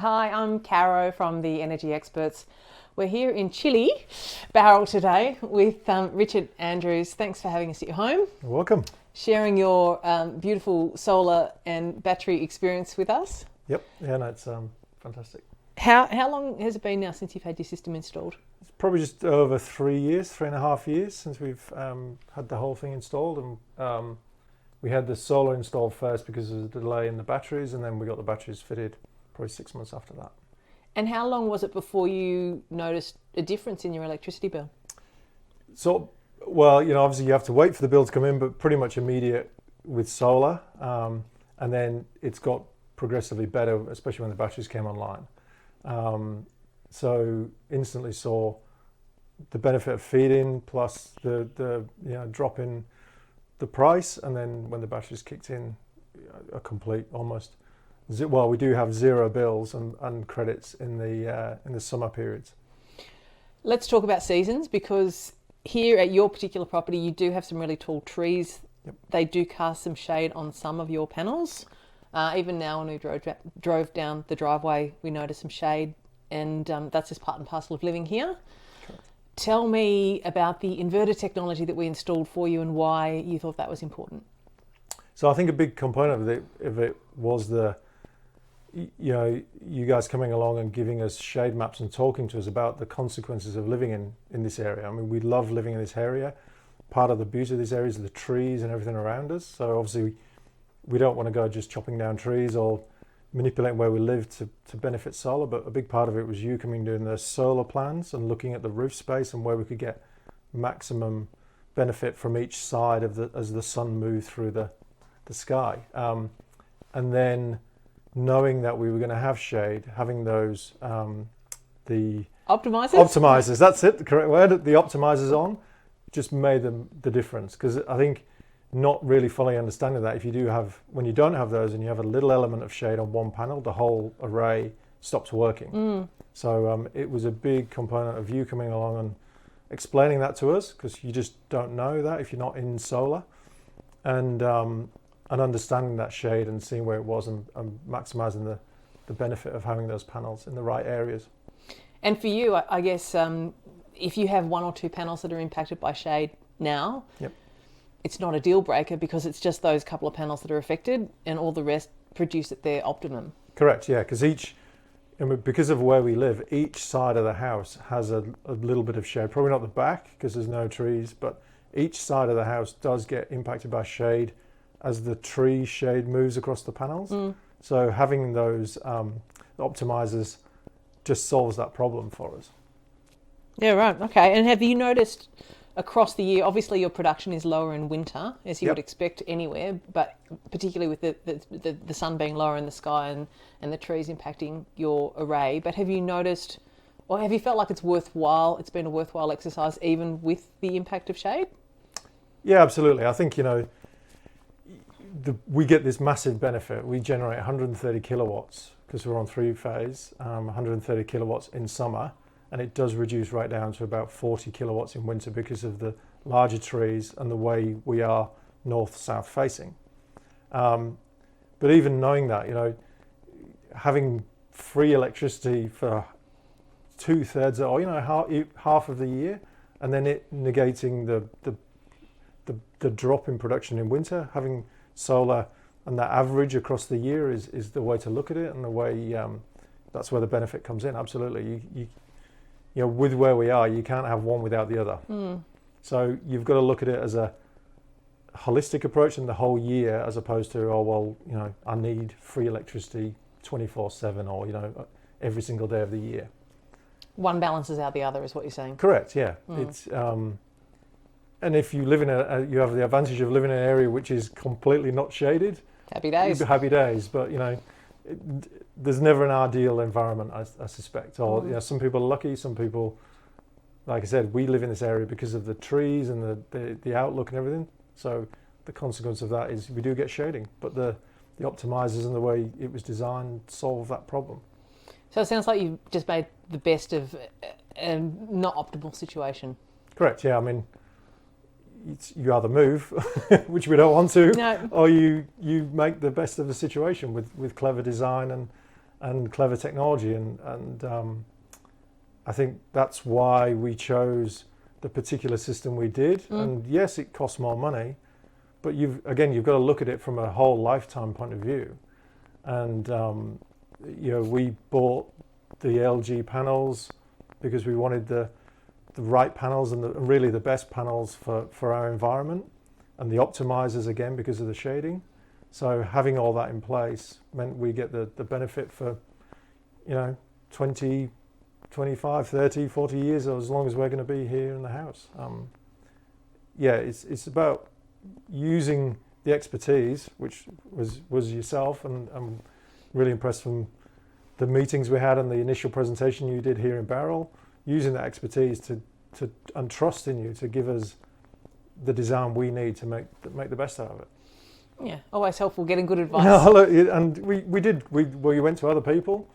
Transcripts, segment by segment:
Hi, I'm Caro from the Energy Experts. We're here in chilly Bowral today with Richard Andrews. Thanks for having us at your home. You're welcome. Sharing your beautiful solar and battery experience with us. Yep, yeah, no, it's fantastic. How long has it been now since you've had your system installed? It's probably just over 3 years, 3.5 years since we've had the whole thing installed, and we had the solar installed first because of the delay in the batteries, and then we got the batteries fitted probably 6 months after that. And how long was it before you noticed a difference in your electricity bill? So, well, obviously you have to wait for the bill to come in, but pretty much immediate with solar, and then it's got progressively better, especially when the batteries came online. So instantly saw the benefit of feed-in plus the drop in the price, and then when the batteries kicked in, a complete almost. Well, we do have zero bills and credits in the summer periods. Let's talk about seasons, because here at your particular property you do have some really tall trees. Yep. They do cast some shade on some of your panels. Even now when we drove down the driveway we noticed some shade, and that's just part and parcel of living here. Sure. Tell me about the inverter technology that we installed for you and why you thought that was important. So I think a big component of it was you guys coming along and giving us shade maps and talking to us about the consequences of living in this area. I mean, we love living in this area. Part of the beauty of this area is the trees and everything around us. So obviously we don't want to go just chopping down trees or manipulating where we live to benefit solar, but a big part of it was you coming doing the solar plans and looking at the roof space and where we could get maximum benefit from each side as the sun moved through the sky. And then knowing that we were going to have shade, having those the optimizers, that's it, the correct word, the optimizers on, just made the difference. Because I think not really fully understanding that when you don't have those and you have a little element of shade on one panel, the whole array stops working. So it was a big component of you coming along and explaining that to us, because you just don't know that if you're not in solar, and understanding that shade and seeing where it was and maximizing the benefit of having those panels in the right areas. And for you, I guess if you have one or two panels that are impacted by shade now, yep, it's not a deal breaker, because it's just those couple of panels that are affected and all the rest produce at their optimum. Correct, yeah, because of where we live, each side of the house has a little bit of shade. Probably not the back because there's no trees, but each side of the house does get impacted by shade as the tree shade moves across the panels. So having those optimizers just solves that problem for us. Yeah, right. Okay. And have you noticed across the year, obviously your production is lower in winter, as you Yep. would expect anywhere, but particularly with the sun being lower in the sky and the trees impacting your array. But have you noticed, or have you felt like it's been a worthwhile exercise even with the impact of shade? Yeah, absolutely. I think, we get this massive benefit. We generate 130 kilowatts because we're on 3-phase, 130 kilowatts in summer, and it does reduce right down to about 40 kilowatts in winter because of the larger trees and the way we are north-south facing. But even knowing that, having free electricity for 2/3 or half of the year, and then it negating the drop in production in winter, having solar and that average across the year is the way to look at it, and the way that's where the benefit comes in. Absolutely, you with where we are, you can't have one without the other. So you've got to look at it as a holistic approach in the whole year, as opposed to I need free electricity 24/7 or every single day of the year. One balances out the other, is what you're saying. Correct. Yeah. It's and if you live you have the advantage of living in an area which is completely not shaded. Happy days. Happy days. But there's never an ideal environment, I suspect. Or some people are lucky. Some people, like I said, we live in this area because of the trees and the outlook and everything. So the consequence of that is we do get shading, but the optimizers and the way it was designed solve that problem. So it sounds like you've just made the best of a not optimal situation. Correct. Yeah. I mean, you either move, which we don't want to, no. or you make the best of the situation with clever design and clever technology, and I think that's why we chose the particular system we did. And yes, it costs more money, but you've got to look at it from a whole lifetime point of view. And we bought the LG panels because we wanted the right panels and really the best panels for our environment, and the optimizers again because of the shading. So having all that in place meant we get the benefit for 20, 25, 30, 40 years, or as long as we're going to be here in the house. It's about using the expertise, which was yourself, and I'm really impressed from the meetings we had and the initial presentation you did here in Bowral, using that expertise and trust in you to give us the design we need to make the best out of it. Yeah, always helpful getting good advice. No, and we went to other people,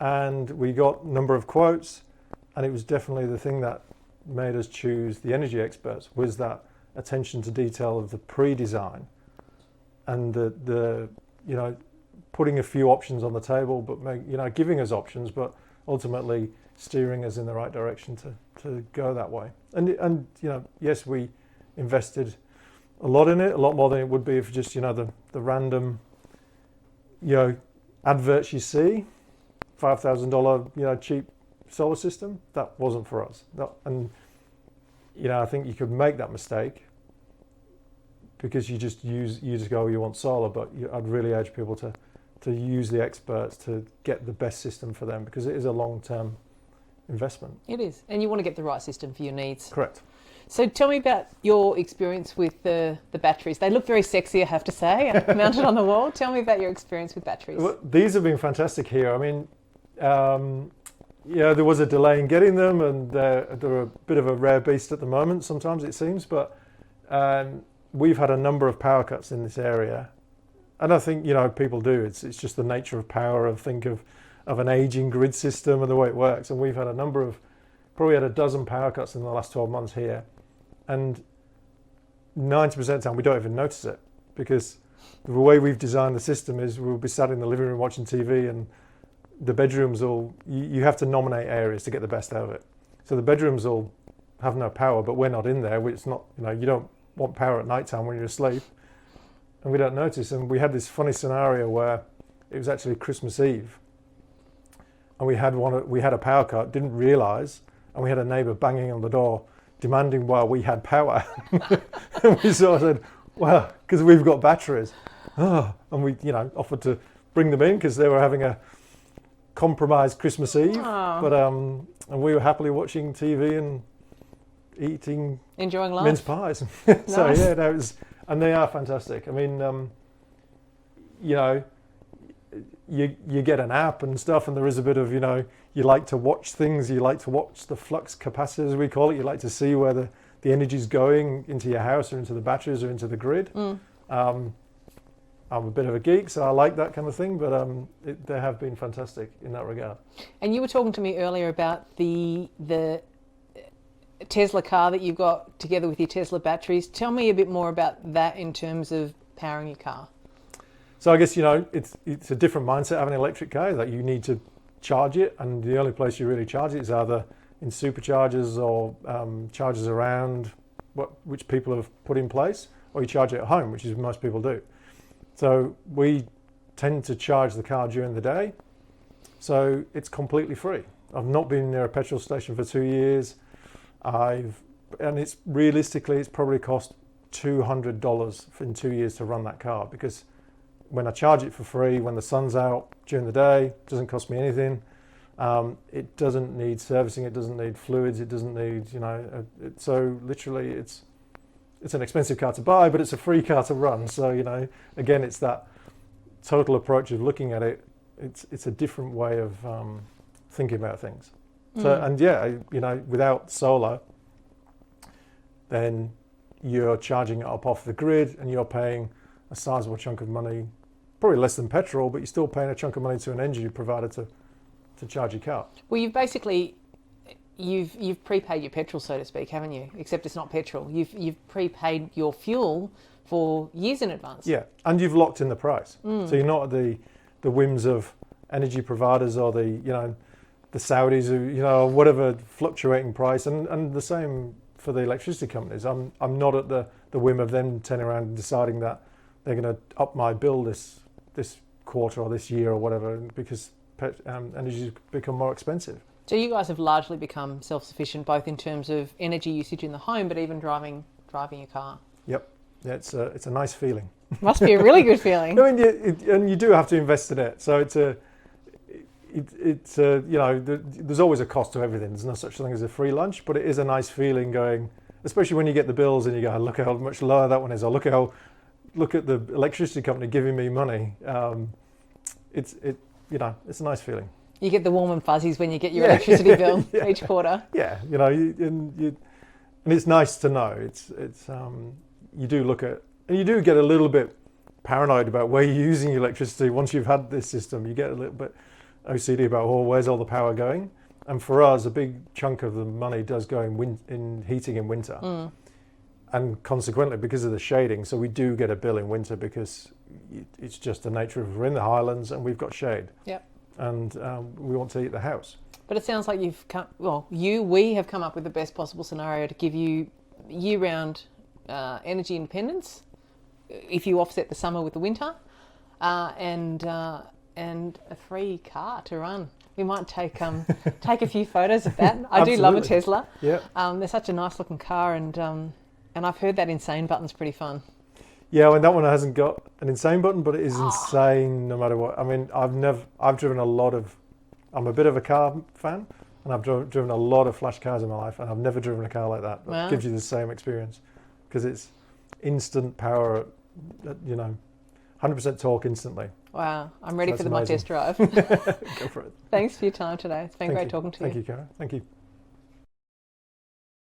and we got a number of quotes, and it was definitely the thing that made us choose the energy experts, was that attention to detail of the pre-design, and the putting a few options on the table, but giving us options, but ultimately steering us in the right direction to go that way. And yes, we invested a lot in it, a lot more than it would be if just the random adverts you see, $5,000 cheap solar system. That wasn't for us. I think you could make that mistake because you just go, you want solar, but I'd really urge people to use the experts to get the best system for them, because it is a long-term investment. It is, and you want to get the right system for your needs. Correct. So tell me about your experience with the batteries. They look very sexy, I have to say, mounted on the wall. Tell me about your experience with batteries. Well, these have been fantastic here. I mean, there was a delay in getting them, and they're a bit of a rare beast at the moment, sometimes it seems, but we've had a number of power cuts in this area. And I think, people do. It's just the nature of power, of an aging grid system and the way it works. And we've had probably had a dozen power cuts in the last 12 months here. And 90% of the time we don't even notice it, because the way we've designed the system is we'll be sat in the living room watching TV, and the bedrooms you have to nominate areas to get the best out of it. So the bedrooms will have no power, but we're not in there. It's not, you don't want power at night time when you're asleep, and we don't notice. And we had this funny scenario where it was actually Christmas Eve, and we had a power cut, didn't realize, and we had a neighbor banging on the door demanding why we had power. And we sort of said, well, because we've got batteries. And we offered to bring them in because they were having a compromised Christmas Eve. But and we were happily watching TV and enjoying life, mince pies. So nice. It was, and they are fantastic. I mean, you get an app and stuff, and there is a bit of, you like to watch things, you like to watch the flux capacitor, as we call it. You like to see where the energy's going into your house or into the batteries or into the grid. I'm a bit of a geek, so I like that kind of thing, but they have been fantastic in that regard. And you were talking to me earlier about the Tesla car that you've got together with your Tesla batteries. Tell me a bit more about that in terms of powering your car. So I guess, it's a different mindset having an electric car, that you need to charge it, and the only place you really charge it is either in superchargers or chargers around which people have put in place, or you charge it at home, which is most people do. So we tend to charge the car during the day, so it's completely free. I've not been near a petrol station for 2 years. And it's probably cost $200 in 2 years to run that car, because when I charge it for free, when the sun's out during the day, it doesn't cost me anything. It doesn't need servicing, it doesn't need fluids, it doesn't need, so literally it's an expensive car to buy, but it's a free car to run. So, again, it's that total approach of looking at it. It's a different way of thinking about things. So, and without solar, then you're charging it up off the grid, and you're paying a sizable chunk of money, probably less than petrol, but you're still paying a chunk of money to an energy provider to charge your car. Well, you've prepaid your petrol, so to speak, haven't you? Except it's not petrol. You've prepaid your fuel for years in advance. Yeah, and you've locked in the price. So you're not at the whims of energy providers or the the Saudis who or whatever fluctuating price, and the same for the electricity companies. I'm not at the whim of them turning around and deciding that they're going to up my bill this quarter or this year or whatever because energy's become more expensive. So you guys have largely become self-sufficient, both in terms of energy usage in the home, but even driving your car. Yep, yeah, it's a nice feeling. Must be a really good feeling. I mean, and you do have to invest in it. So there's always a cost to everything. There's no such thing as a free lunch, but it is a nice feeling going, especially when you get the bills and you go, look how much lower that one is, or look at the electricity company giving me money. It's a nice feeling. You get the warm and fuzzies when you get your electricity bill yeah. each quarter. Yeah, and it's nice to know. It's you do look at, and you do get a little bit paranoid about where you're using your electricity. Once you've had this system, you get a little bit OCD about, where's all the power going? And for us, a big chunk of the money does go in heating in winter. And consequently, because of the shading, so we do get a bill in winter because it's just the nature of we're in the Highlands and we've got shade. Yep. And we want to heat the house. But it sounds like we have come up with the best possible scenario to give you year-round energy independence if you offset the summer with the winter, and a free car to run. We might take a few photos of that. I do love a Tesla. Yeah. They're such a nice looking car, and I've heard that insane button's pretty fun. Yeah, and that one hasn't got an insane button, but it is insane no matter what. I mean, I've driven a lot of, I'm a bit of a car fan, and I've driven a lot of flash cars in my life, and I've never driven a car like that. That gives you the same experience because it's instant power, 100% torque instantly. Wow, I'm ready for my test drive. Go for it. Thanks for your time today. It's been great talking to you. Thank you, Karen. Thank you.